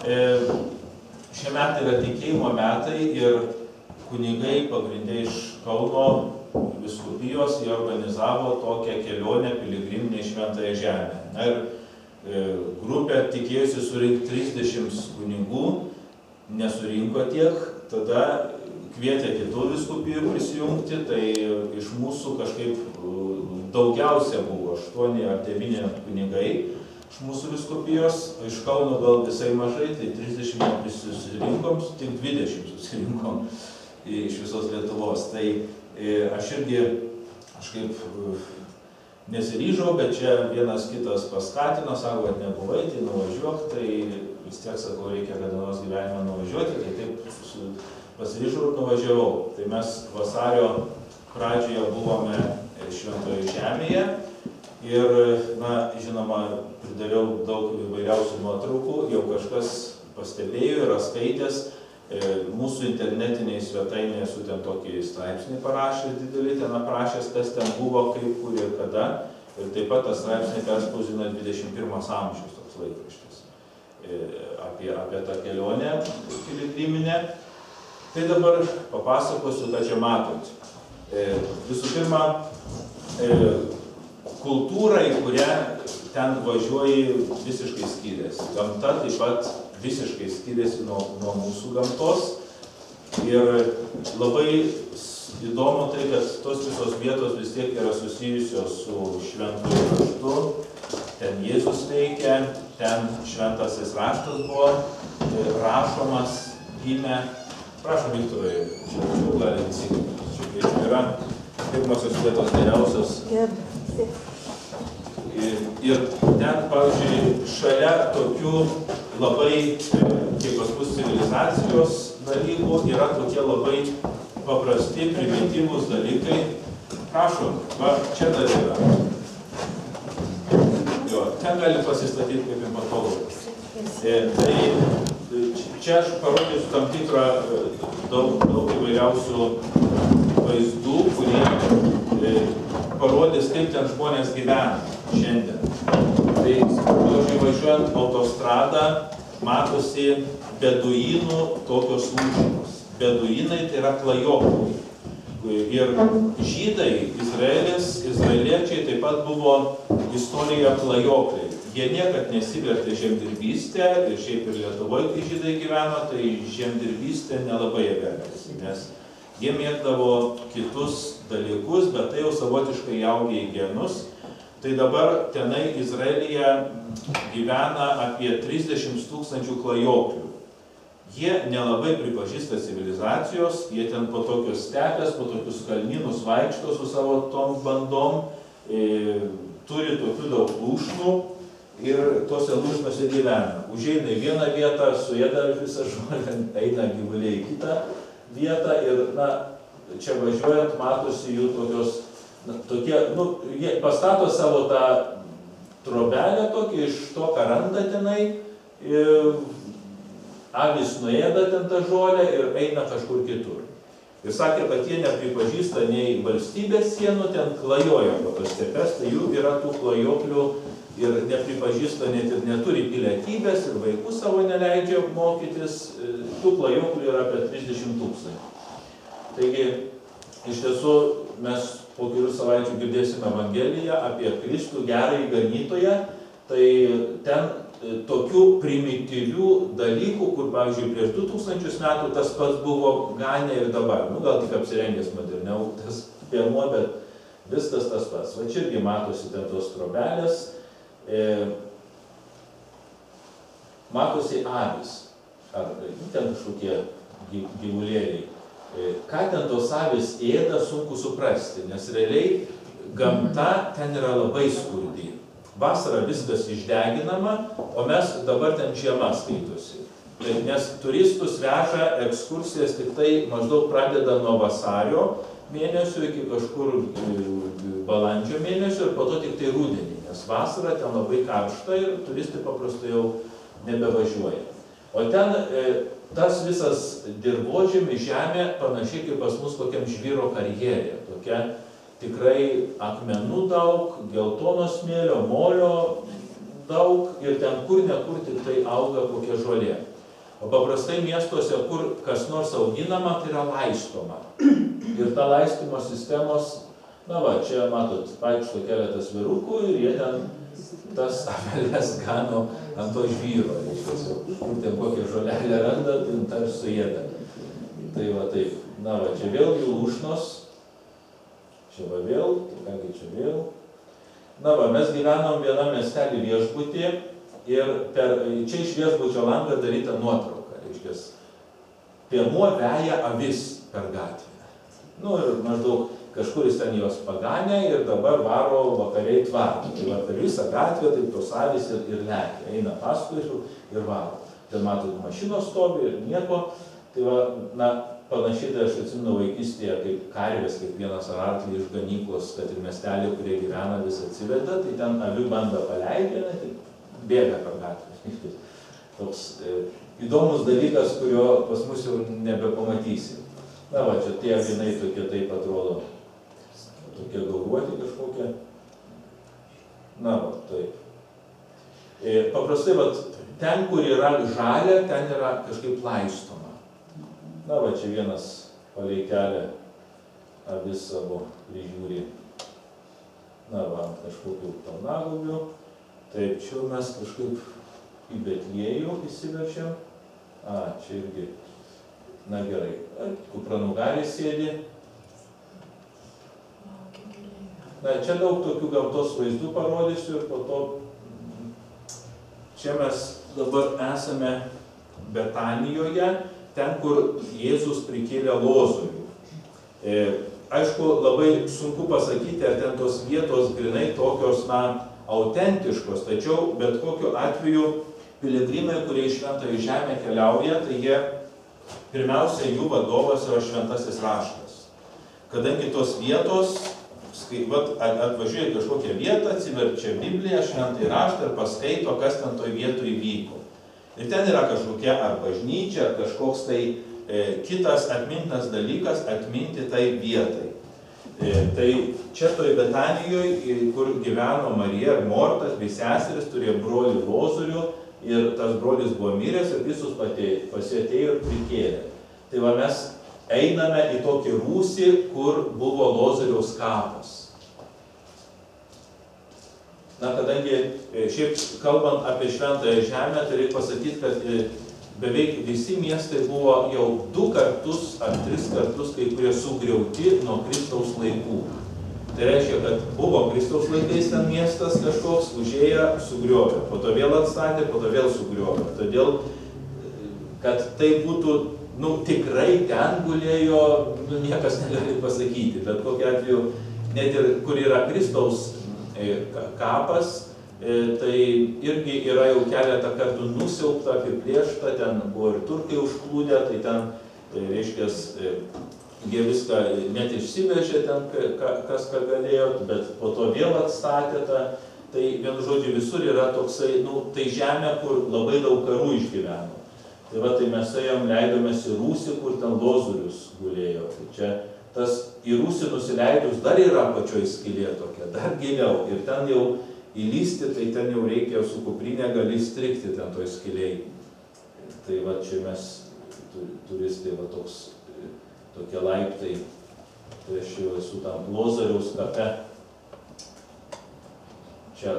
Šie metai yra tikėjimo metai ir kunigai pagrindė iš Kauno vyskupijos jie organizavo tokią kelionę piligriminę į Šventąją Žemę. Ir grupė tikėjusi surinkti 30 kunigų, nesurinko tiek, tada kvietė kitų vyskupijų prisijungti, tai iš mūsų kažkaip daugiausia buvo 8 ar 9 kunigai iš mūsų vyskupijos, iš Kauno gal visai mažai, tai 30 neprisirinkom, tik 20 susirinkom iš visos Lietuvos. Tai aš irgi kažkaip nesiryžau, bet čia vienas kitas paskatino, sako, kad nebuvai, tai nuvažiuok, tai vis tiek, sakau, reikia kada nors gyvenime nuvažiuoti, tai taip pasiryžau ir nuvažiavau. Tai mes vasario pradžioje buvome Šventoje Žemėje ir, na, žinoma, pridariau daug įvairiausių nuotraukų, jau kažkas pastebėjo ir skaitęs. Mūsų internetiniai svetainėje esu ten tokį straipsnį parašęs didelį, ten aprašęs, kas ten buvo, kaip, kur ir kada. Ir taip pat tą straipsnį perspausdino 21 amžius toks laikraštis apie tą kelionę piligriminę. Tai dabar papasakosiu, ką čia matot. Visų pirma, kultūra, į kurią ten važiuoji, visiškai skiriasi. Gamta taip pat visiškai skiriasi nuo mūsų gamtos. Ir labai įdomu tai, kad tos visos vietos vis tiek yra susijusios su šventuoju raštu. Ten Jėzus veikia, ten šventasis raštas buvo rašomas, gimė. Prašom, Viktorai, čia gali įsitikti. Čia yra pirmosios vietos geriausios. Ir ten, pavyzdžiui, šalia tokių labai, kaip pas mus, civilizacijos dalykų yra tokie labai paprasti, primityvūs dalykai. Prašom, va, čia dar yra. Jo, ten gali pasistatyti kaip ir patogu. Tai čia aš parodysiu tam tikrą daug įvairiausių vaizdų, kurie parodys, kaip ten žmonės gyvena šiandien. Tai, važiuojant autostradą, matosi beduinų tokios lūšimos. Beduinai tai yra klajokliai. Ir žydai, izraeliečiai taip pat buvo istorija klajokliai. Jie niekad nesivertė žemdirbystę ir šiaip ir Lietuvoje, kai žydai gyveno, tai žemdirbystė nelabai jie vertėsi, nes jie mėgdavo kitus dalykus, bet tai jau savotiškai įaugė į genus. Tai dabar tenai Izraelyje gyvena apie 30 000 klajoklių. Jie nelabai pripažįsta civilizacijos, jie ten po tokius stepės, po tokius kalnynus vaikšto su savo tom bandom, turi tokių daug lūšnų ir tose lūšnose gyvena. Užeina į vieną vietą, suėda visą žolę, eina gyvuliai į kitą vietą ir, na, čia važiuojant matosi jų tokios, tokie, nu, jie pastato savo tą trobelę tokį iš to, ką randa tenai, avis nuėda ten tą žolę ir eina kažkur kitur. Ir sakė, kad jie nepripažįsta nei valstybės sienų, ten klajoja po tas stepes, tai jų yra tų klajoklių ir nepripažįsta, net ir neturi pilietybės ir vaikų savo neleidžia mokytis, tų klajoklių yra apie 30 000. Taigi, iš tiesų, mes po kelių savaičių girdėsime Evangeliją apie Kristų gerąjį ganytoją, tai ten tokių primityvių dalykų, kur, pavyzdžiui, prieš 2000 metų tas pats buvo ganė ir dabar. Nu, gal tik apsirengęs moderniau tas piemuo, bet viskas tas pats. Va čia irgi matosi ten tos trobelės, matosi avis, ar ten kažkokie gyvulėliai. Ką ten tos avis ėda, sunku suprasti, nes realiai gamta ten yra labai skurdi. Vasarą viskas išdeginama, o mes dabar ten žiema skaitosi. Nes turistus veža ekskursijas tik tai maždaug pradeda nuo vasario mėnesio iki kažkur balandžio mėnesio ir po to tik tai rudenį, nes vasarą ten labai karšta ir turistai paprastai jau nebevažiuoja. O ten tas visas dirvožėmis žemė panašiai kaip pas mus kokiam žvyro karjerė, tokia tikrai akmenų daug, geltono smėlio, molio daug ir ten kur nekur tik tai auga kokia žolė. O paprastai miestuose, kur kas nors auginama, tai yra laistoma. Ir ta laistymo sistemos, na va, čia matot, vaikšto keletas vyrukų ir jie ten tas aveles gano ant to žvyro. Kur ten kokią žolelę randa, tai tarsi suėda. Tai va taip. Na va, čia vėl jų lūšnos. Čia va vėl, tai kągi čia vėl. Na va, mes gyvenom vienam miestelį viešbutį ir čia iš viešbučio langą daryta nuotrauka. Reiškia, piemuo veja avis per gatvę. Nu ir maždaug kažkuris ten jos paganė ir dabar varo vakariai tvartų. Tai va, per visą gatvę taip tos avis ir lekia. Eina paskui ir varo. Ten matot, mašinos stovi ir nieko. Tai va, na, panašiai tai aš atsimenu vaikystėje, kaip karvės, kaip vienas ar arklį iš ganyklos, kad ir miestelį, kurie gyvena, vis atsiveda, tai ten avių bandą paleidžia, tai bėga per gatvę. Toks įdomus dalykas, kurio pas mus jau nebepamatysi. Na va, čia tie avinai tokie taip atrodo, tokie gauruoti kažkokie. Na va, taip. Paprastai, va, ten, kur yra žalia, ten yra kažkaip laistoma. Na va, čia vienas palei kelią avis savo prižiūri. Na va, kažkokių kalnagūbių. Taip, čia mes kažkaip į Betliejų įsiverčiam. Čia irgi, na gerai, kupranugaris sėdi. Na, čia daug tokių gamtos vaizdų parodysiu ir po to čia mes dabar esame Betanijoje, ten, kur Jėzus prikėlė Lozorių. Aišku, labai sunku pasakyti, ar ten tos vietos grinai tokios, na, autentiškos, tačiau bet kokiu atveju piligrimai, kurie į Šventąją Žemę keliauja, tai jie, pirmiausia, jų vadovas yra Šventasis raštas. Kadangi tos vietos, atvažiuoja kažkokią vietą, atsiverčia Bibliją, Šventąjį raštą ir paskaito, kas ten toj vietoj vyko. Ir ten yra kažkokia ar bažnyčia, ar kažkoks tai kitas atmintinas dalykas atminti tai vietai. Tai čia toj Betanijoje, kur gyveno Marija ir Mortas, bei seseris turėjo brolį Lozorių ir tas brolis buvo miręs ir visus pasiatėjo ir prikėlė. Tai va mes einame į tokį rūsį, kur buvo Lozoriaus kapas. Na, kadangi šiaip kalbant apie Šventąją Žemę, tai reikia pasakyti, kad beveik visi miestai buvo jau 2 kartus ar 3 kartus, kai kurie sugriauti nuo Kristaus laikų. Tai reiškia, kad buvo Kristaus laikais ten miestas kažkoks, užėję, sugriovė, po to vėl atstatė, po to vėl sugriovė. Todėl, kad tai būtų, nu, tikrai ten gulėjo, nu, niekas negali pasakyti, bet kokiu atveju, net ir kur yra Kristaus kapas, tai irgi yra jau keletą kartų nusiaubta, apiplėšta, ten buvo ir turkai užplūdę, tai ten, reiškia, jie viską net išsivežė ten, kas ką galėjo, bet po to vėl atstatė tą, tai vienu žodžiu visur yra toksai, nu, tai žemė, kur labai daug karų išgyveno. Tai va, tai mes ėjom, leidomės į rūsį, kur ten Lozorius gulėjo. Tai čia tas į rūsį nusileidus dar yra pačioj skylė tokia, dar giliau. Ir ten jau įlysti, tai ten jau reikia su kuprinė gali strikti ten toj skylėj. Tai va, čia mes turistai, va, tokie laiptai. Tai aš jau esu tam Lozoriaus kape. Čia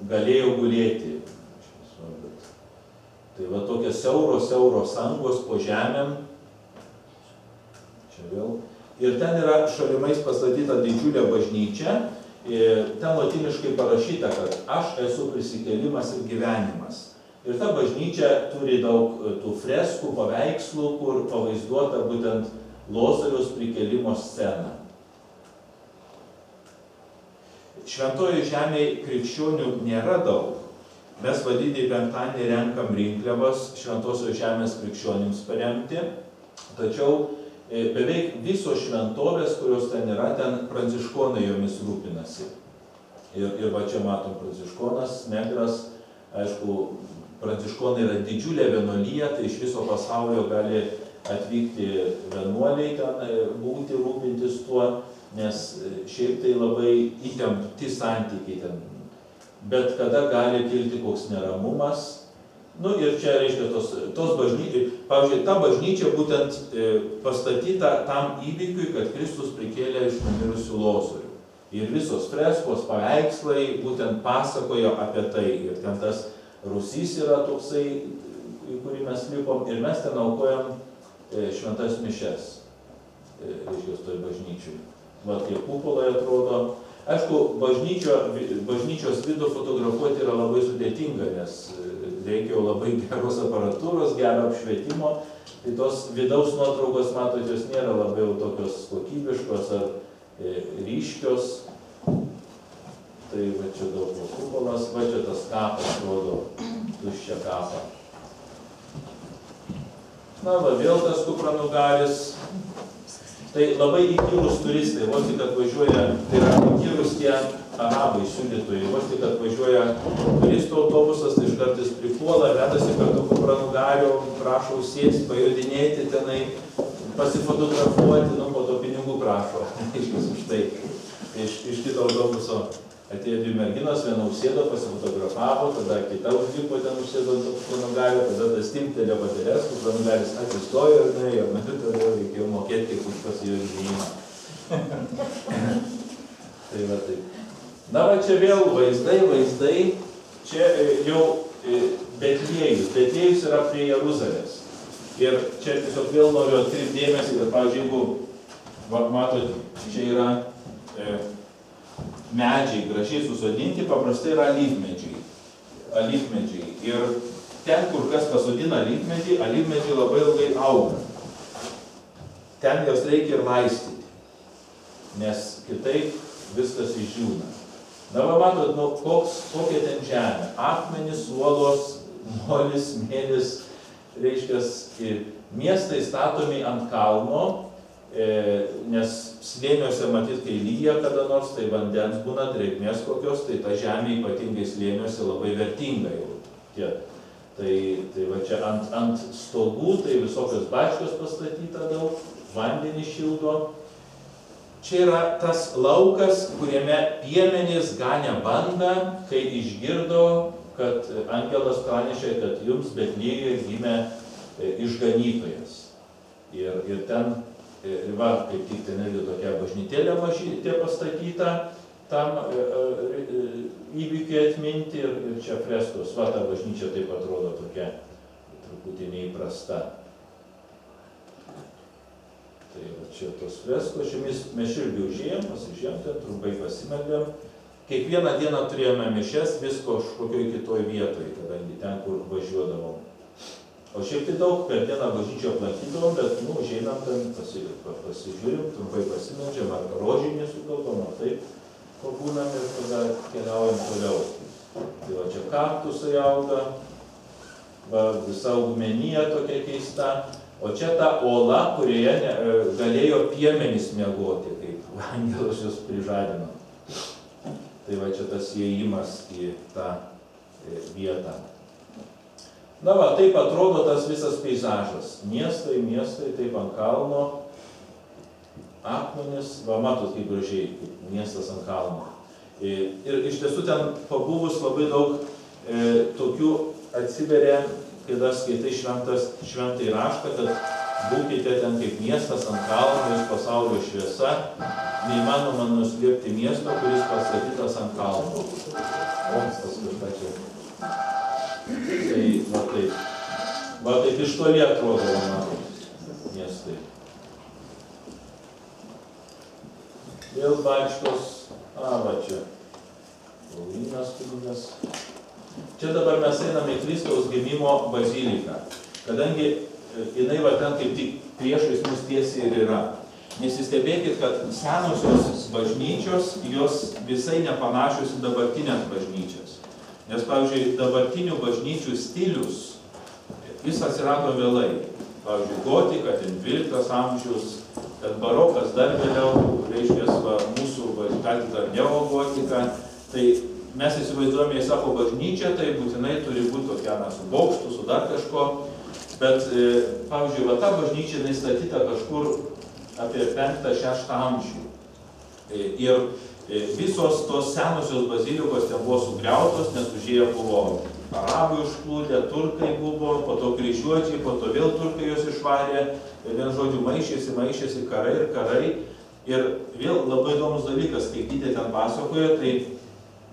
galėjo gulėti. Tai va, tokie siauros angos po žemėm. Čia vėl. Ir ten yra šalimais pastatyta didžiulė bažnyčia. Ten latiniškai parašyta, kad aš esu prisikėlimas ir gyvenimas. Ir ta bažnyčia turi daug tų freskų, paveikslų, kur pavaizduota būtent Lozoriaus prikėlimo scena. Šventojoje žemėje krikščionių nėra daug. Mes vadinį penktadienį renkam rinkliavas Šventosios žemės krikščionims paremti, tačiau beveik visos šventovės, kurios ten yra, ten pranciškonai jomis rūpinasi. Ir va čia matom pranciškonas, Negras, aišku, pranciškonai yra didžiulė vienuolija, tai iš viso pasaulio gali atvykti vienuoliai ten būti, rūpintis tuo, nes šiaip tai labai įtempti santykiai ten. bet kada gali kilti koks neramumas. Nu ir čia reiškia tos bažnyčiai, pavyzdžiui, ta bažnyčia būtent pastatyta tam įvykiui, kad Kristus prikėlė iš numirusių Lozorių. Ir visos freskos, paveikslai būtent pasakojo apie tai. Ir ten tas rūsys yra toksai, į kurį mes lipom, ir mes ten aukojam šventas mišes, reiškia, toj bažnyčiai. Va, tie kupolai atrodo. Aišku, bažnyčios vidų fotografuoti yra labai sudėtinga, nes reikia labai geros aparatūros, gero apšvietimo. Tai tos vidaus nuotraukos, matot, jos nėra labai tokios kokybiškos ar ryškios. Tai va čia daug kupolas, va čia tas kapas rodo tuščią kapą. Na va, vėl tas kupranugaris. Tai labai įkyrūs turistai, vos tik atvažiuoja, tai yra įkyrūs tie arabai siūlytojai, vos tik atvažiuoja turistų autobusas, tai iš kartais pripuola, vedasi kartu kupranugario, prašo sėsti, pajudinėti tenai, pasifotografuoti, nu, po to pinigų prašo, iškas už tai. Iš kito autobuso atėjo dvi merginos, viena užsėdo, pasifotografavo, tada kita užlipo ten užsėdo kupranugario, tada tas timptelė baterės, kupranugaris atsistojo ir nuėjo, tada reikėjo mokėti kaip už pasijudinimą. Tai va taip. Na va čia vėl vaizdai, čia jau Betliejus. Betliejus yra prie Jeruzalės. Ir čia tiesiog vėl noriu atkreipti dėmesį, kad, pavyzdžiui, jeigu matot, čia yra medžiai gražiai susodinti, paprastai yra alyvmedžiai. Ir ten, kur kas pasodina alyvmedį, alyvmedžiai labai ilgai auga. Ten jos reikia ir laistyti, nes kitaip viskas išdžiūna. Na va, matot, nu, kokia ten žemė. Akmenys, uolos, molis, smėlis, reiškia, miestai statomi ant kalno, nes slėniuose matyt, kai lyja kada nors, tai vandens būna, drėgmės kokios, tai ta žemė ypatingai slėniuose labai vertinga jau. Tai va čia ant stogų, tai visokios bačkos pastatyta daug, vandenį šildo. Čia yra tas laukas, kuriame piemenys ganė bandą, kai išgirdo, kad angelas pranešė, kad jums Betliejuje gimė išganytojas. Ir ten, va, kaip tik ten irgi tokia bažnytėlė mažytė pastatyta, tam įvykiui atminti ir čia freskos. Va, ta bažnyčia taip atrodo tokia truputį neįprasta. Tai va, čia tos freskos, čia mes irgi užėjom, pasižiūrėjom, ten trumpai pasimeldėm. Kiekvieną dieną turėjome mišes, visko kažkokioj kitoj vietoj, kadangi ten, kur važiuodavom. O šiaip tai daug per dieną bažnyčią aplankydavom, bet, nu, užeinam ten, pasižiūrim, trumpai pasimeldžiam, ar rožinį sukalbam, ar taip, pabūnam ir tada keliaujam toliau. Tai va, čia kaktusai auga, va, visa augmenija tokia keista, o čia ta ola, kurioje galėjo piemenys miegoti, kaip angelas jos prižadino. Tai va, čia tas įėjimas į tą vietą. Na va, taip atrodo tas visas peizažas. Miestai, taip ant kalno, akmenys, va, matot, kaip gražiai, kaip miestas ant kalno. Ir iš tiesų ten pabuvus labai daug tokių atsiveria, kai dar skaitai šventąjį raštą, kad būkite ten kaip miestas ant kalno, jūs pasaulio šviesa, neįmanoma nuslėpti miesto, kuris pastatytas ant kalno. Omstas kažką čia. Tai va taip. Va taip iš toli atrodo mano miestai. Vėl bačkos. Va čia. Laurynas kunigas. Čia dabar mes einame į Kristaus gimimo baziliką. Kadangi jinai va ten kaip tik priešais mus tiesiai ir yra. Nesistebėkit, kad senosios bažnyčios, jos visai nepanašios į dabartinės bažnyčias. Nes, pavyzdžiui, dabartinių bažnyčių stilius, jis atsirado vėlai. Pavyzdžiui, gotika, ten 12 amžius, kad barokas dar vėliau, reiškia, mūsų katedra neogotika. Tai mes įsivaizduojame, jei sako bažnyčia, tai būtinai turi būti tokia, su bokštu, su dar kažko. Bet, pavyzdžiui, va ta bažnyčia, jinai statyta kažkur apie 5-6 amžių. Ir visos tos senosios bazilikos ten buvo sugriautos, nes užėję buvo arabai užplūdę, turkai buvo, po to kryžiuočiai, po to vėl turkai juos išvarė, vien žodžiu maišėsi karai. Ir vėl labai įdomus dalykas, kaip Gytė ten pasakojo, tai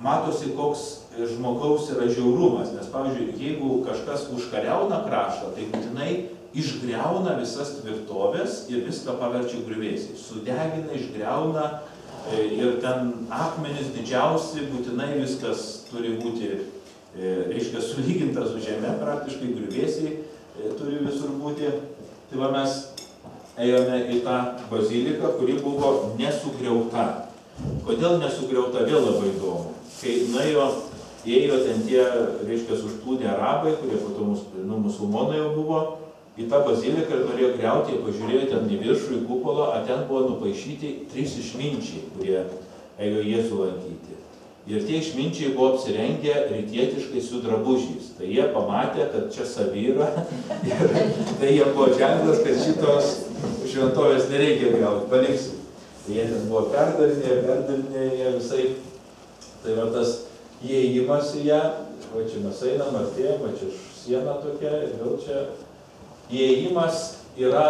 matosi, koks žmogaus yra žiaurumas, nes, pavyzdžiui, jeigu kažkas užkariauna kraštą, tai būtinai išgriauna visas tvirtovės ir viską paverčia griuvėsiais. Sudegina, išgriauna ir ten akmenys didžiausi, būtinai viskas turi būti, reiškia, sulyginta su žeme, praktiškai griuvėsiai turi visur būti. Tai va mes ėjome į tą baziliką, kuri buvo nesugriauta. Kodėl nesugriauta, vėl labai įdomu. Kai ėjo ten tie, reiškia, užplūdę arabai, kurie po to musulmonai jau buvo, į tą baziliką ir norėjo griauti, jie pažiūrėjo ten į viršų, į kupolą, o ten buvo nupaišyti 3 išminčiai, kurie ėjo Jėzų lankyti. Ir tie išminčiai buvo apsirengę rytietiškai su drabužiais. Tai jie pamatė, kad čia savi yra, ir tai jie buvo ženklas, kad šitos šventovės nereikia griauti, paliksim. Tai jie ten buvo perdarinėję visai. Tai va tas įėjimas į ją, va čia mes einam, artėjam, va čia siena tokia, ir vėl čia įėjimas yra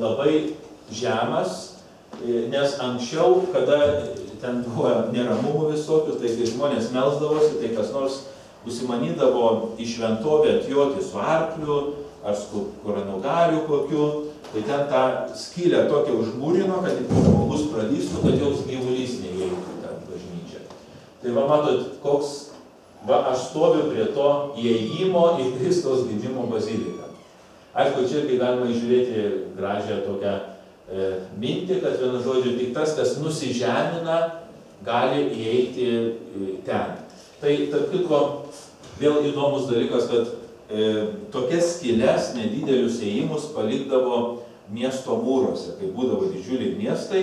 labai žemas, nes anksčiau, kada ten buvo neramumų visokių, tai kai žmonės melsdavosi, tai kas nors užsimanydavo į šventovę atjoti su arkliu ar su kuranugariu kokiu, tai ten tą skylę tokią užmūrino, kad žmogus pralystų, kad jos gyvulys neįeitų ten bažnyčią. Tai va matot, koks, va aš stoviu prie to įėjimo į Kristaus gimimo baziliką. Aišku, čia irgi galima įžiūrėti gražią tokią mintį, kad vienu žodžiu tik tas, kas nusižemina, gali įeiti ten. Tai, tarp kitko, vėl įdomus dalykas, kad tokias skyles, nedidelius įėjimus palikdavo miesto mūruose, kai būdavo didžiuliai miestai,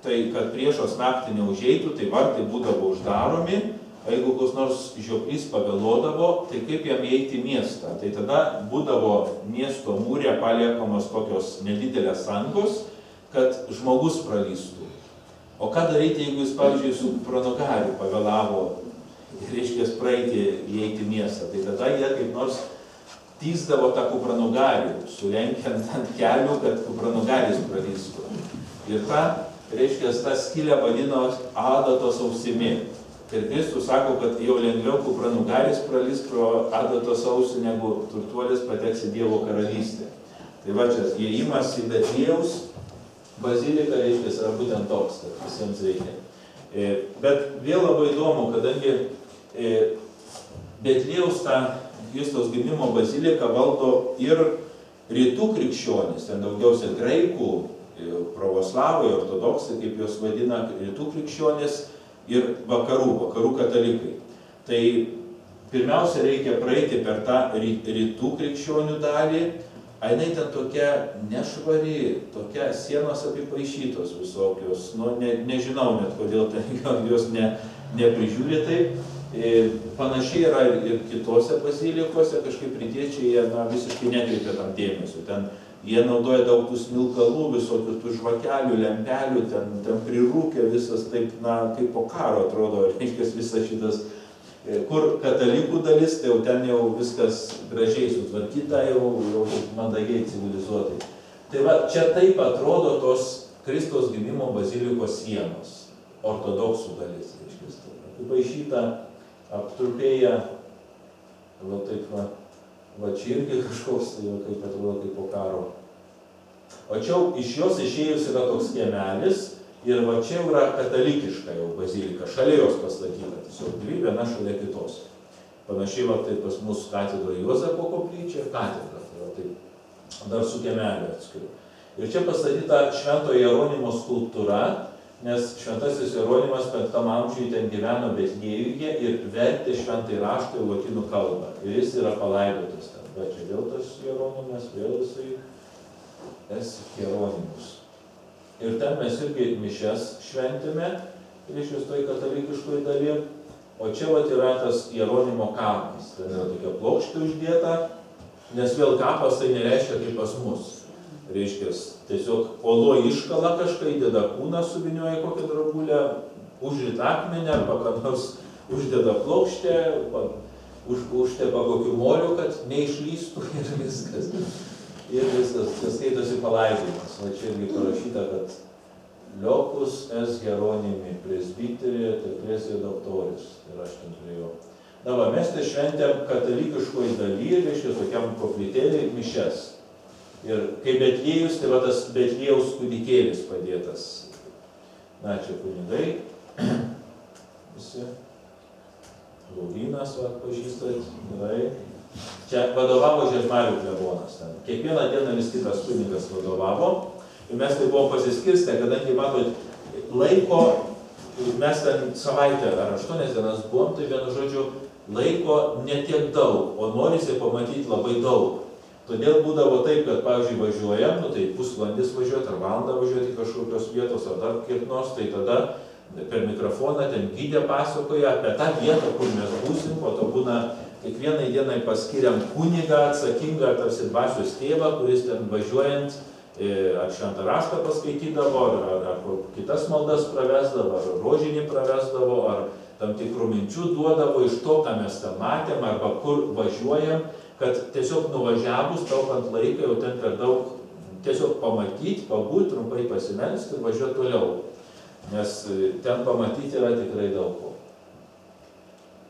tai kad priešos naktį neužeitų, tai vartai būdavo uždaromi, jeigu koks nors žioplys pavėluodavo, tai kaip jam įeiti į miestą. Tai tada būdavo miesto mūrė paliekamos tokios nedidelės angos, kad žmogus pralystų. O ką daryti, jeigu jis, pavyzdžiui, su kupranugariu pavėlavo, reiškia, praeiti, įeiti į miestą. Tai tada jie kaip nors tįsdavo tą kupranugarį, sulenkiant ant kelių, kad kupranugaris pralystų. Ir reiškia, tą skylę vadino adatos ausimi. Ir Kristus sako, kad jau lengviau kupranugaris pralys pro adatos ausį, negu turtuolis pateks į Dievo karalystę. Tai va čia įėjimas į Betliejaus baziliką, reiškia, yra būtent toks, kad visiems reikia. Bet vėl labai įdomu, kadangi Betliejaus tą Kristaus gimimo baziliką valdo ir rytų krikščionys, ten daugiausia graikų, pravoslavai, ortodoksai, kaip juos vadina, rytų krikščionys ir vakarų katalikai. Tai pirmiausia reikia praeiti per tą rytų krikščionių dalį, jinai ten tokia nešvari, tokia sienos apipaišytos visokios, nežinau net kodėl ten jos neprižiūri taip. Panašiai yra ir kitose bazilikose, kažkaip rytiečiai jie visiškai nekreipia tam dėmesio. Ten jie naudoja daug tų smilkalų, visokių tų žvakelių, lempelių, ten prirūkė visas taip, kaip po karo atrodo, reiškia visas šitas, kur katalikų dalis, tai jau ten jau viskas gražiai sutvarkyta, jau mandagiai civilizuotai. Tai va, čia taip atrodo tos Kristaus gimimo bazilikos sienos, ortodoksų dalis, reiškia, apipaišyta, aptrupėję, va taip va čia irgi kažkoks, tai kaip atrodo, kaip po karo. O čia iš jos išėjus yra toks kiemelis ir va čia yra katalikiška jau bazilika, šalia jos pastatyta, tiesiog dvi, viena šalia kitos. Panašiai va tai pas mus katedra Juozapo koplyčia, katedra, tai va taip, dar su kiemeliu atskiriu. Ir čia pastatyta Švento Jeronimo skulptūra, nes Šventasis Jeronimas 5 amžiuje ten gyveno Betliejuje ir vertė šventąjį raštą į lotynų kalbą. Ir jis yra palaidotas ten. Va čia vėl tas Jeronimas, vėl jisai Jeronimus. Ir ten mes irgi mišias šventėme, reiškia toj katalikiškoj daly. O čia vat yra tas Jeronimo kapas. Ten yra tokia plokštė uždėta, nes vėl kapas tai nereiškia kaip pas mus. Reiškia, tiesiog olo iškala kažką, įdeda kūną, suvinioja kokią drobulę, užrit akmenį arba ką nors uždeda plokštę, užtepa kokiu moliu, kad neišlystų ir viskas. Ir viskas, čia skaitosi palaidojimas. O čia irgi parašyta, kad Liopus es Hieronimi presbiterė teklesė doktoris. Ir aš ten turėjau. Dabar mes tai šventėm katalikiškoj daly, reiškia tokiam koplytėlį mišes. Ir kai Betliejus, tai va tas Betliejaus kūdikėlis padėtas. Na, čia kunigai. Visi. Laurynas, va, pažįstat, gerai. Čia vadovavo Žiežmarių klebonas. Ten. Kiekvieną dieną vis kitas kunigas vadovavo. Ir mes tai buvom pasiskirstę, kadangi, matot, laiko, mes ten savaitę ar 8 dienas buvom, tai vienu žodžiu, laiko netiek daug, o norisi pamatyti labai daug. Todėl būdavo taip, kad, pavyzdžiui, važiuojam, tai pusvalandis važiuoti, ar valandą važiuoti kažkokios vietos, ar dar kiek nors, tai tada per mikrofoną ten gidė pasakoja apie tą vietą, kur mes būsim, po to būna kiekvienai dienai paskiriam kunigą atsakingą, tarsi dvasios tėvą, kuris ten važiuojant ar šventą raštą paskaitydavo, ar kitas maldas pravesdavo, ar rožinį pravesdavo, ar tam tikrų minčių duodavo iš to, ką mes ten matėm, arba kur važiuojam, kad tiesiog nuvažiavus, taupant laiką, jau ten per daug tiesiog pamatyti, pabūti, trumpai pasimelsti ir važiuoti toliau. Nes ten pamatyti yra tikrai daug ko.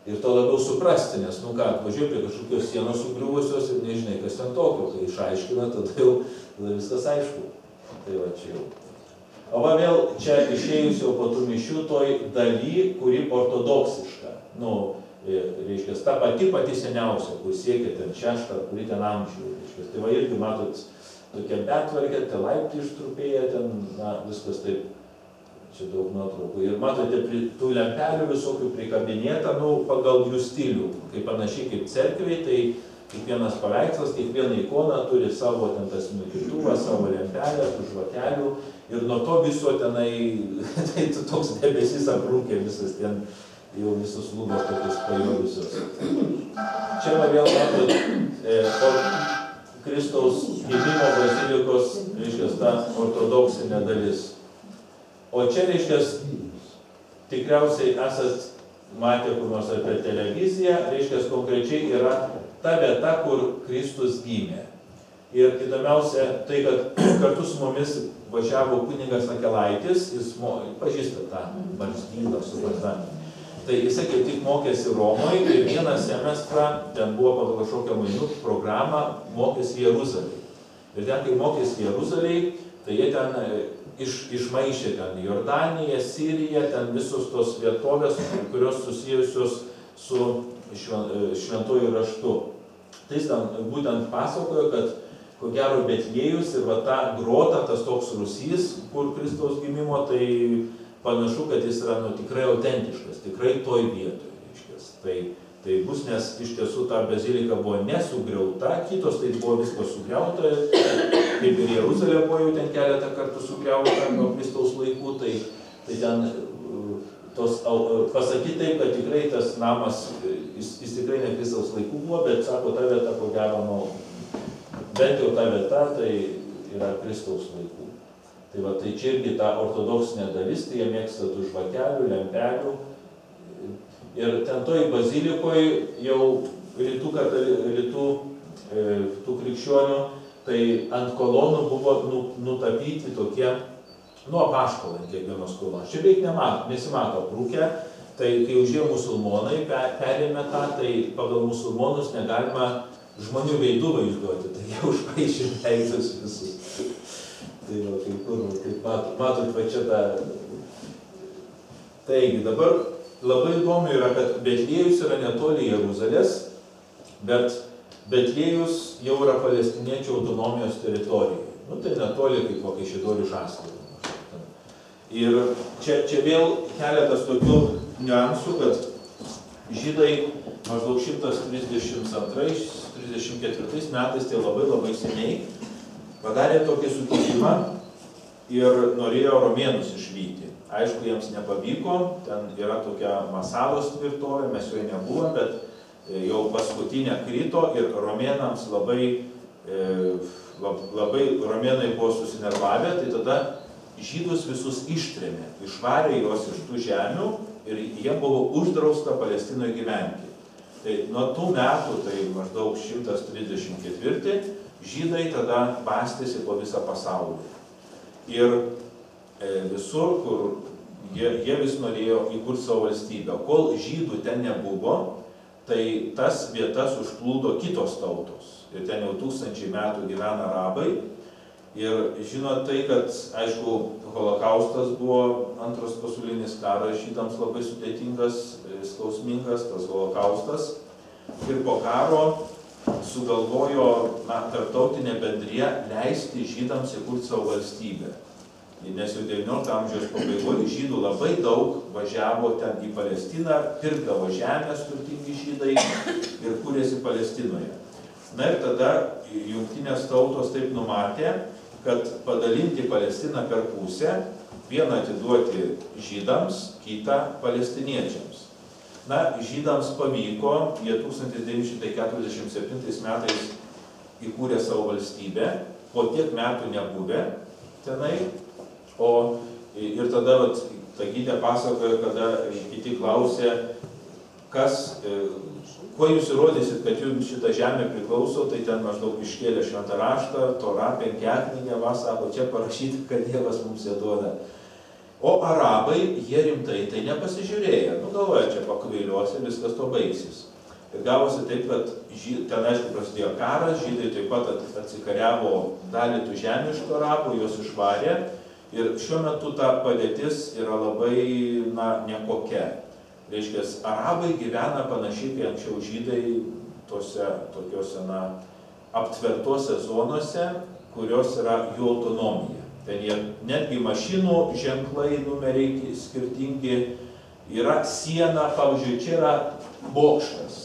Ir to labiau suprasti, nes, nu ką, atvažiuoji prie kažkokios sienos sugriuvusios ir nežinai, kas ten tokio, kai išaiškina, tada viskas aišku. Tai va čia jau. O va vėl čia išėjus jau po tų mišių toj daly, kuri ortodoksiška. Nu, reiškia, ta pati seniausia, kur siekia ten 6, kuri ten amžių. Reiškia, tai va irgi matot, tokia betvarkė, te laiptai ištrupėję, ten, na, viskas taip. Čia daug nuotraukų. Ir matote, tų lempelių visokių prikabinėta, nu, pagal jų stilių. Kaip panašiai kaip cerkviai, tai kiekvienas paveikslas, kiekviena ikona turi savo ten tas mygtuvą, savo lempelę, tų žvakelių. Ir nuo to viso tenai, tai toks debesis aprūkė visas ten, jau visos lubos tokios pajuodusios. Čia va vėl matot, Kristaus gimimo bazilikos, reiškia, ta ortodoksinė dalis. O čia, reiškia, tikriausiai esat matę kur nors apie televiziją, reiškia, konkrečiai yra ta vieta, kur Kristus gimė. Ir įdomiausia tai, kad kartu su mumis važiavo kunigas Akelaitis, jis pažįsta tą Barzdyną, suprasta. Tai jisai kaip tik mokėsi Romoje ir vieną semestrą, ten buvo pagal kažkokią mainų programą, mokėsi Jeruzalėje. Ir ten, kai mokėsi Jeruzalėje, tai jie ten išmaišė ten Jordaniją, Siriją, ten visus tos vietovės, kurios susijusios su šventuoju raštu. Tai jis ten būtent pasakojo, kad ko gero Betliejus ir va ta grota, tas toks rūsys, kur Kristaus gimimo, tai panašu, kad jis yra tikrai autentiškas, tikrai toj vietoj. Tai bus, nes iš tiesų ta bazilika buvo nesugriauta, kitos tai buvo viskas sugriauta, kaip ir Jeruzalė buvo jau ten keletą kartų sugriauta nuo Kristaus laikų, tai ten pasakyti taip, kad tikrai tas namas, jis tikrai ne Kristaus laikų buvo, bet sako, ta vieta, ko gero, bent jau ta vieta, tai yra Kristaus laikų. Tai va, tai čia irgi ta ortodoksinė dalis, tai jie mėgsta tų žvakelių, lempelių. Ir ten toj bazilikoje jau rytų tų krikščionių, tai ant kolonų buvo nutapyti tokie, apaštalai kiekvienos kolonos. Čia beveik nesimato prūkę, tai kai užėjo musulmonai, perėmė tą, tai pagal musulmonus negalima žmonių veidų vaizduoti, tai jie užpaišė veidus visus. Tai va, kaip matot, va čia tą. Taigi, dabar labai įdomu yra, kad Betliejus yra netoli Jeruzalės, bet Betliejus jau yra palestiniečių autonomijos teritorijoje. Tai netoli kaip Kaišiadorių Žaslių. Ir čia vėl keletas tokių niuansų, kad žydai maždaug 132-34 metais, tai labai seniai, padarė tokį sukilimą ir norėjo romėnus išvyti. Aišku, jiems nepavyko, ten yra tokia Masalos tvirtovė, mes joje nebuvome, bet jau paskutinė krito ir romėnams labai romėnai buvo susinervavę, tai tada žydus visus ištrėmė, išvarė juos iš tų žemių ir jie buvo uždrausta Palestinoje gyventi. Tai nuo tų metų, tai maždaug 134, žydai tada bastėsi po visą pasaulį. Ir visur, kur jie vis norėjo įkurti savo valstybę. Kol žydų ten nebuvo, tai tas vietas užplūdo kitos tautos. Ir ten jau 1000 metų gyvena arabai. Ir žinot tai, kad, aišku, holokaustas buvo, antras pasaulinis karas žydams labai sudėtingas, skausmingas, tas holokaustas. Ir po karo sugalvojo tarptautinė bendrija leisti žydams įkurti savo valstybę. Nes jau 19 amžiaus pabaigoje žydų labai daug važiavo ten į Palestiną, pirkdavo žemės turtingi žydai ir kūrėsi Palestinoje. Na ir tada jungtinės tautos taip numatė, kad padalinti Palestiną per pusę, vieną atiduoti žydams, kitą palestiniečiams. Na, žydams pavyko, jie 1947 metais įkūrė savo valstybę, po tiek metų nebuvę tenai, ir tada ta gidė pasakoja, kada kiti klausė, kuo jūs įrodysit, kad jums šitą žemę priklauso, tai ten maždaug iškėlė šventą raštą, Torą, penkiaknygę, sako, čia parašyti, kad Dievas mums ją duoda. O arabai, jie rimtai tai nepasižiūrėjo, galvoja, čia pakvailiuosi, viskas to baigsis. Ir gavosi taip, kad ten aišku prasidėjo karas, žydai taip pat atsikariavo dalį tų žemių iš to arabų, juos išvarė. Ir šiuo metu ta padėtis yra labai, nekokia. Reiškia, arabai gyvena panašiai, kai anksčiau žydai tose tokiuose, aptvertose zonose, kurios yra jų autonomija. Ten jie netgi mašinų ženklai, numeriai skirtingi, yra siena, pavyzdžiui, čia yra bokštas.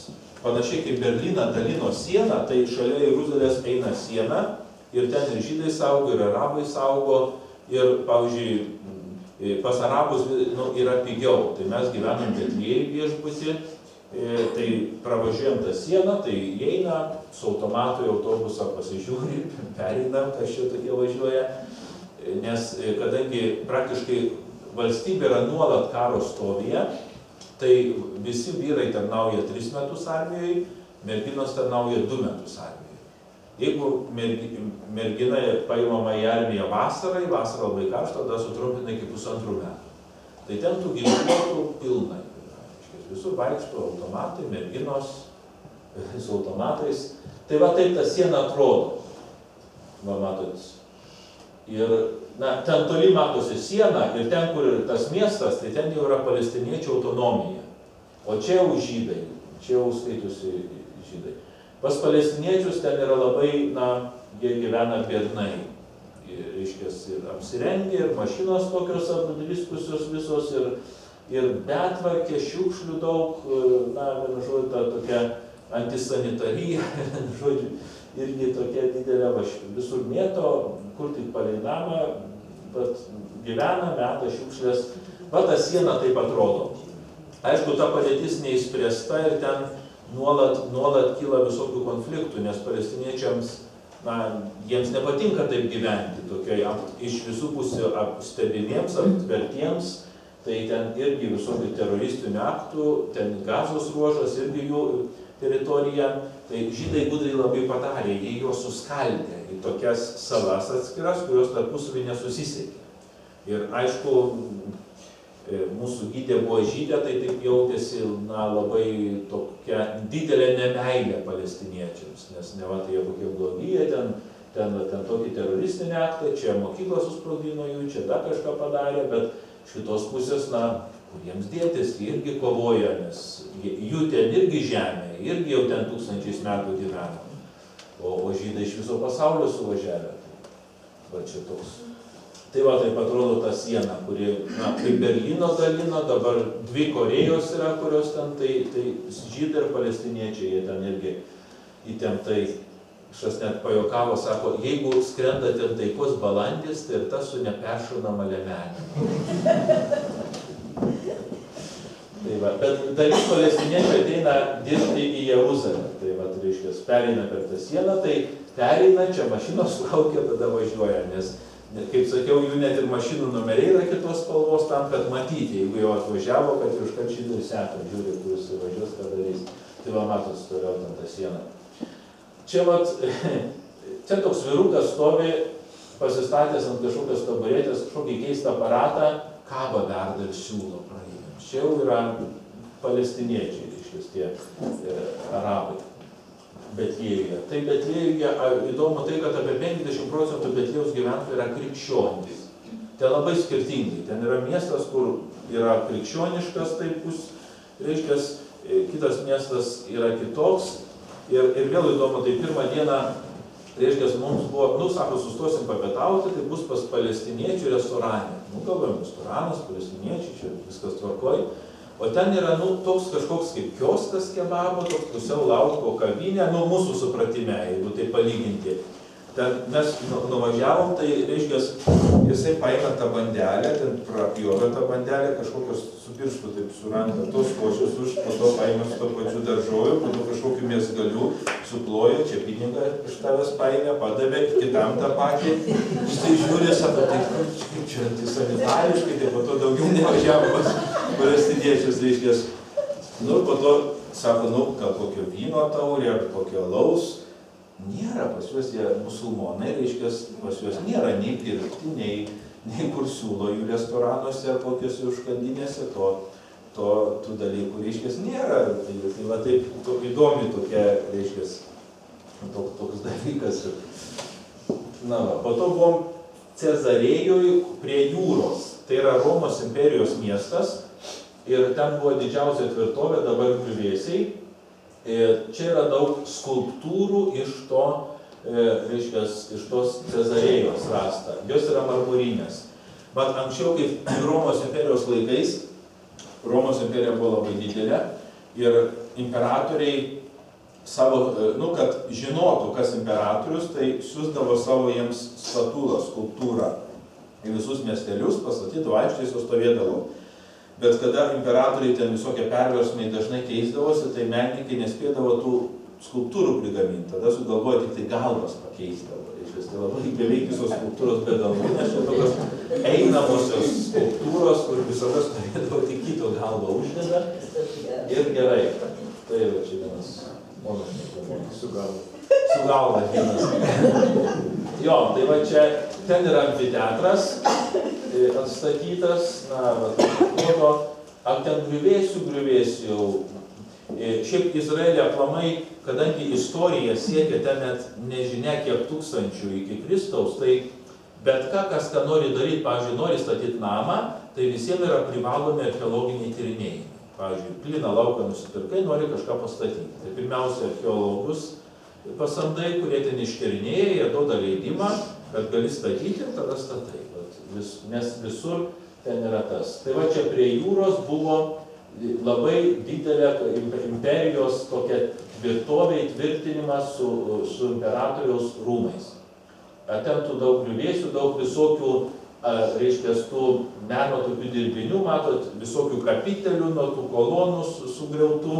Panašiai kaip Berlyną dalino sieną, tai šalia Jeruzalės eina siena ir ten ir žydai saugo, ir arabai saugo. Ir, pavyzdžiui, pas arabus yra pigiau, tai mes gyvenam Betlėjui viešbutį, tai pravažiuojam tą sieną, tai įeina, su automatu į autobusą pasižiūri, pereinam, kas čia tokie važiuoja, nes kadangi praktiškai valstybė yra nuolat karo stovyje, tai visi vyrai tarnauja 3 metus armijoje, merginos tarnauja 2 metus armijoje. Jeigu mergina paimama į armiją vasarą labai karšta, tada sutrumpina iki 1,5 metų. Tai ten tų ginkluotų pilnai. Visur vaikšto automatai, merginos su automatais. Tai va taip ta siena atrodo. Va matot. Ir ten toli matosi siena ir ten, kur tas miestas, tai ten jau yra palestiniečių autonomija. O čia jau žydai, čia jau skaitusi žydai. Pas palestiniečius ten yra labai, jie gyvena biednai. Reiškia, ir apsirengę, ir mašinos tokios apdriskusios visos, ir betvarkė, šiukšlių daug, vienu žodžiu, ta tokia antisanitarija, žodžiu, irgi tokia didelė, visur mėto, kur tik palei namą, bet gyvena, meta šiukšlės. Va, ta siena taip atrodo. Aišku, ta padėtis neįspręsta ir ten nuolat kyla visokių konfliktų, nes palestiniečiams, jiems nepatinka taip gyventi, tokioje iš visų pusių stebimiems, aptvertiems, tai ten irgi visokių teroristinių aktų, ten Gazos ruožas irgi jų teritorija, tai žydai gudriai labai padarė, jie juos suskaldė į tokias salas atskiras, kurios tarpusavy nesusisiekė. Ir aišku, mūsų gidė buvo žydė, tai taip jautėsi labai tokia didelė nemeilė palestiniečiams, nes neva tai jie kokie blogi, jie ten tokį teroristinį aktą, čia mokyklą susprogdino jų, čia dar kažką padarė, bet šitos pusės, kur jiems dėtis, jie irgi kovoja, nes jų ten irgi žemė, irgi jau ten 1000 metų gyveno, o žydai iš viso pasaulio suvažiavę. Va čia toks. Tai va, taip atrodo ta siena, kuri, kaip Berlyno dalino, dabar 2 Korėjos yra, kurios ten, tai žydai ir palestiniečiai, jie ten irgi įtemptai, kažkas net pajokavo, sako, jeigu skrenda ten taikos balandis, tai ir tas su neperšaunama liemenė. Tai va, bet dalis palestiniečiai ateina dirbti į Jeruzalę, tai va, reiškia, pereina per tą sieną, tai pereina, čia mašinos laukia, tada važiuoja, nes Kaip sakiau, jų net ir mašinų numeriai yra kitos spalvos tam, kad matyti, jeigu jau atvažiavo, kad jau iškart žydai seka, žiūri, kuris įvažiuos, ką darys. Tai va matot, toliau ten tą sieną. Čia vat, čia toks vyrukas stovi, pasistatęs ant kažkokios taburetės, kažkokį keistą aparatą, kavą verda ir siūlo praeiviams. Čia jau yra palestiniečiai, reiškia, tie arabai. Betliejuje. Tai Betliejuje įdomu tai, kad apie 50% Betliejaus gyventojų yra krikščionys. Ten labai skirtingai. Ten yra miestas, kur yra krikščioniškas, taip bus, reiškia, kitas miestas yra kitoks. Ir vėl įdomu, tai pirmą dieną, reiškia, mums buvo, sako, sustosim papietauti, tai bus pas palestiniečių restorane. Galvojam, restoranas, palestiniečiai, čia viskas tvarkoj. O ten yra, toks kažkoks kaip kioskas kebabo, toks pusiau lauko kavinė, mūsų supratime, jeigu tai palyginti. Ten mes nuvažiavom, tai reiškia, jisai paėmė tą bandelę, ten prapjovė tą bandelę, kažkokios su pirštu taip suranda tos košės už, po to paėmė su to pačiu daržoviu, po to kažkokiu mėsgaliu, suplojo, čia pinigą iš tavęs paėmė, padavė kitam tą patį. Štai žiūrė, sako, tai kaip čia antisanitariškai, tai po to daugiau nevažiavo pas palestiniečius, reiškia. Po to sako, gal kokio vyno taurė ar kokio alaus. Nėra, pas juos jie musulmonai, reiškia, pas juos nėra nei pirkti, nei kur siūlo jų restoranuose ar kokiuose užkandinėse, tų dalykų, reiškia, nėra. Tai va taip įdomi tokia, reiškia, toks dalykas. Po to buvom Cezarėjoj prie jūros, tai yra Romos imperijos miestas ir ten buvo didžiausia tvirtovė, dabar griuvėsiai. Čia yra daug skulptūrų iš tos Cezarėjos rasta. Jos yra marmurinės. Bet anksčiau, kaip Romos imperijos laikais, Romos imperija buvo labai didelė ir imperatoriai savo, kad žinotų, kas imperatorius, tai siųsdavo savo jiems statulą, skulptūrą į visus miestelius, pastatydavo aikštėse, stovėdavo. Bet kada imperatoriai ten visokie perversmai dažnai keisdavosi, tai menininkai nespėdavo tų skulptūrų prigaminti. Tada sugalvojo tik tai galvas pakeisdavo. Tai labai beveik visos skulptūros be galvų, nes čia tokios einamosios skulptūros, kur visada stovėdavo tik kito galvą uždeda. Ir gerai. Tai va čia vienas momentas. Su galva vienas. Jo, tai va čia, ten yra amfiteatras atstatytas, ar ten griuvėsių. Šiaip Izraelė aplamai, kadangi istorija siekia ten net nežinia kiek tūkstančių iki Kristaus, tai bet kas nori daryti, pavyzdžiui, nori statyti namą, tai visiems yra privalomi archeologiniai tyrinėjimai. Pavyzdžiui, plyną lauką nusipirkai, nori kažką pastatyti. Tai pirmiausia, archeologus pasamdai, kurie ten ištyrinėja, jie duoda leidimą, kad gali statyti ir tada statai. Nes visur ten yra tas. Tai va čia prie jūros buvo labai didelė imperijos tokia tvirtovė įtvirtinimas su imperatoriaus rūmais. Ten tų daug griuvėsių, daug visokių, reiškia, tų meno tokių dirbinių, matot, visokių kapitelių, nuo tų kolonų sugriautų,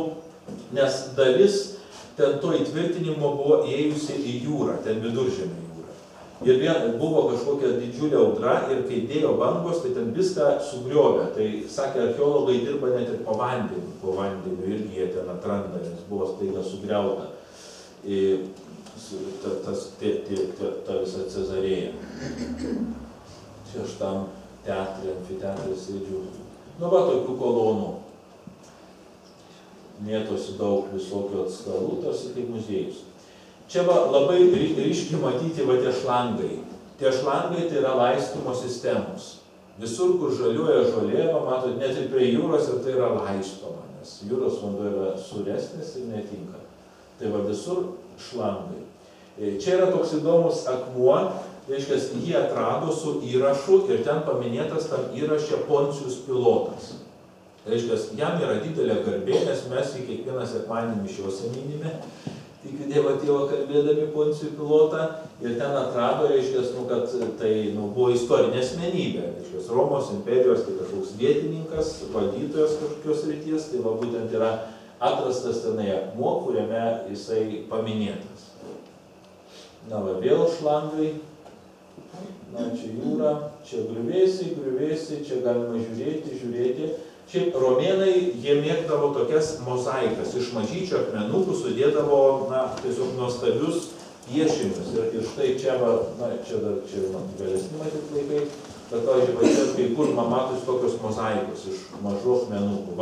nes dalis ten to įtvirtinimo buvo įėjusi į jūrą, ten Viduržemio jūrą. Ir buvo kažkokia didžiulė audra ir kai dėjo bangos, tai ten viską sugriovė. Tai, sakė, archeologai dirba net ir po vandeniu irgi jie ten atranda, nes buvo staiga sugriauta ta visa Cezarėja. Čia aš tam teatrė, amfiteatrė sėdžiu. Va, tokių kolonų. Mėtosi daug visokių atskalų, tarsi kaip muziejus. Čia labai ryškiai matyti tie šlangai. Tie šlangai tai yra laistymo sistemos. Visur, kur žaliuoja žolė, matot, net ir prie jūros ir tai yra laistoma, nes jūros vanduo yra suresnis ir netinka. Tai va visur šlangai. Čia yra toks įdomus akmuo, reiškia, jį atrado su įrašu ir ten paminėtas tam įraše Poncijus Pilotas. Reiškia, jam yra didelė garbė, nes mes jį kiekvieną sekmadienį mišiose minime. Tikiu Dievo Tėvą kalbėdami Poncijų Pilotą ir ten atrado, reiškia, kad tai buvo istorinė asmenybė. Reiškia, Romos imperijos tai kažkoks vietininkas, valdytojas kažkokios ryties, tai va būtent yra atrastas tenai akmuo, kuriame jisai paminėtas. Na va, vėl šlangai. Na, čia jūra, čia griuvėsiai, čia galima žiūrėti. Šiaip romėnai, jie mėgdavo tokias mozaikas, iš mažyčių akmenukų sudėdavo, na, tiesiog nuostabius piešinius. Ir štai čia, čia man vėlesni matyt laikai, bet, pavyzdžiui, čia kai kur matosi tokios mozaikos iš mažų akmenukų,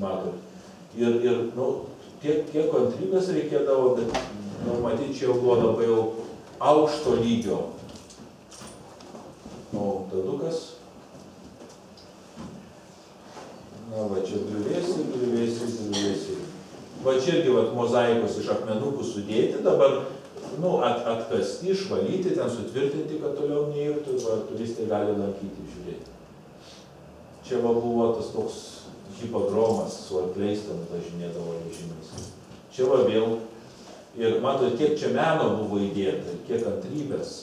matot. Ir tiek kantrybės reikėdavo, bet, matyt, čia jau buvo labai jau aukšto lygio. Tadukas. Na, va čia griuvėsiai. Va čia irgi mozaikos iš akmenukų sudėti, dabar atkasti, išvalyti, ten sutvirtinti, kad toliau neirtų, turistai gali lankyti, žiūrėti. Čia buvo tas toks hipodromas, su arkliais ten važinėdavo vežimais. Čia vėl, ir matote, kiek čia meno buvo įdėta, kiek kantrybės.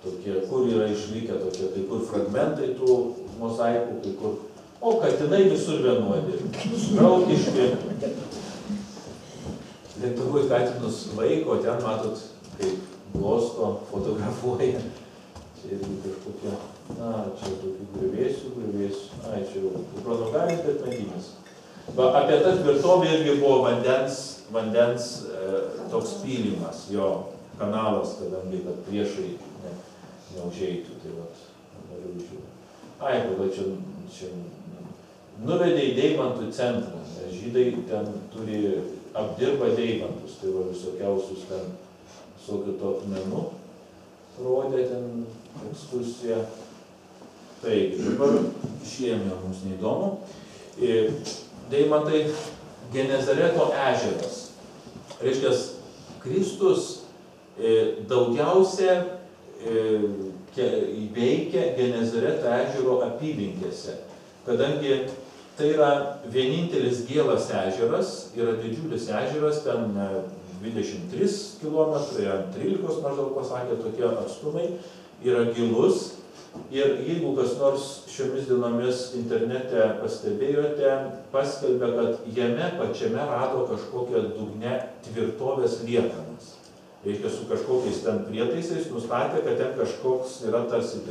Tokie, kur yra išlikę tokie, kai kur fragmentai tų mozaikų, kai kur. O katinai visur vienodi, drautiški. Lietuvoj katinus laiko, ten matot, kaip glosto, fotografuoja. Čia irgi kažkokie, čia tokių griuvėsių. Čia jau pronogalis, bet medinis. Apie tą tvirtovę irgi buvo vandens toks pylimas, jo kanalas, kadangi kad priešai neužeitų, tai galiu žiūrėti. Tada čia nuvedė į deimantų centrą, nes žydai ten turi apdirba deimantus, tai visokiausius ten visokių to akmenų rodė ten ekskursiją. Taigi, dabar išėjome, mums neįdomu. Deimantai Genezareto ežeras. Reiškia, Kristus daugiausia veikia Genezareto ežero apylinkėse, kadangi tai yra vienintelis gėlas ežeras, yra didžiulis ežeras, ten 23 km, 13 maždaug pasakė tokie atstumai, yra gilus ir jeigu kas nors šiomis dienomis internete pastebėjote, paskelbė, kad jame pačiame rado kažkokią dugne tvirtovės liekanas. Reiškia, su kažkokiais ten prietaisais nustatė, kad ten kažkoks yra tarsi